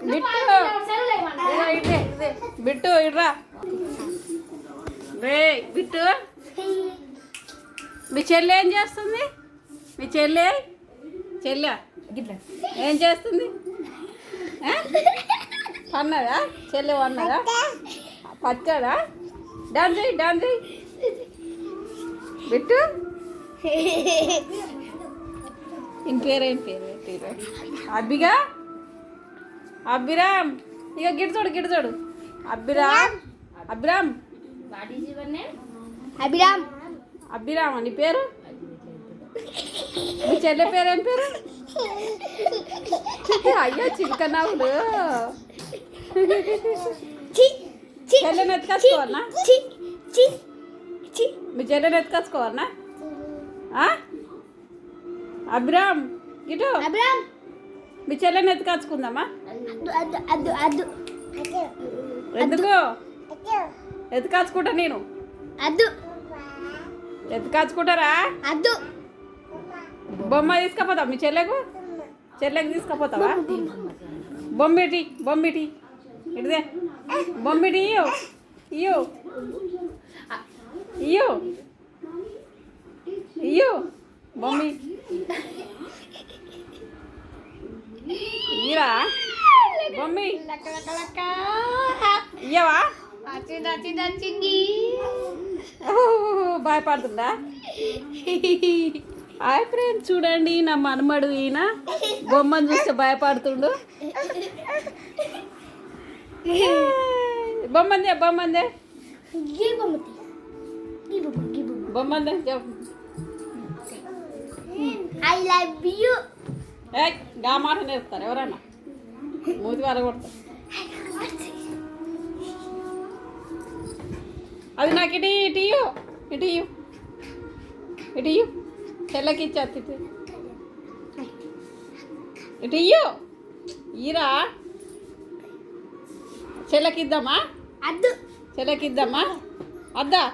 Bit ఇదే bit ఇడ్రా రే bit మీ చెల్లె ఏం చేస్తుంది మీ చెల్లె ఏం చేస్తుంది పన్నదా చెల్లె వన్నదా పచ్చాడా డాన్స్ చేయి బిట్టు ఇన్ పేరేం పేరు అబ్బిరామ్ ఇక గిడచోడు అబ్బిరామ్ అబ్బిరామ్ నీ పేరు మీ చెల్లె పేరేం పేరు అయ్యో చిలకన్నావులు చెల్లెని ఎత్తుకొచ్చుకోవాలనా మీ చెల్లెని ఎత్తుకొచ్చుకోవాలనా అబ్బిరామ్ ఇటు మీ చెల్లెని ఎత్తుకొచ్చుకుందామా ఎందుకు ఎత్తుకొచ్చుకుంటా నేను ఎత్తుకొచ్చుకుంటారా బొమ్మ తీసుకపోతావా మీ చెల్లెకు తీసుకపోతావా బొమ్మిటి ఇటుదే బొమ్మిటి ఇయ్యో బొమ్మి ఇరా బొమ్మి ఇయ్యవా భయపడుతుందా హాయ్ ఫ్రెండ్స్ చూడండి నా మనమడు ఈయన బొమ్మను చూస్తే భయపడుతుండు బొమ్మందే I love you. గా మాట నేర్పుతారు ఎవరన్నా మూతి వార కొడతారు అది నాకు ఇటు చెల్లకి ఇచ్చేది ఇటు ఈరా చెల్లకిద్దామా అద్దా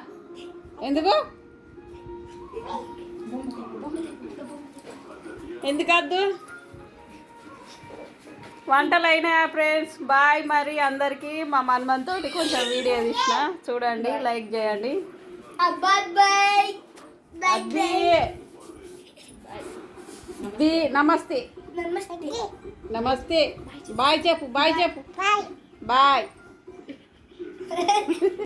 ఎందుకు వద్దు వంటలు అయినాయా ఫ్రెండ్స్ బాయ్ మరి అందరికీ మా మన్మన్తో కొంచెం వీడియో తీసిన చూడండి లైక్ చేయండి నమస్తే బాయ్ చెప్పు బాయ్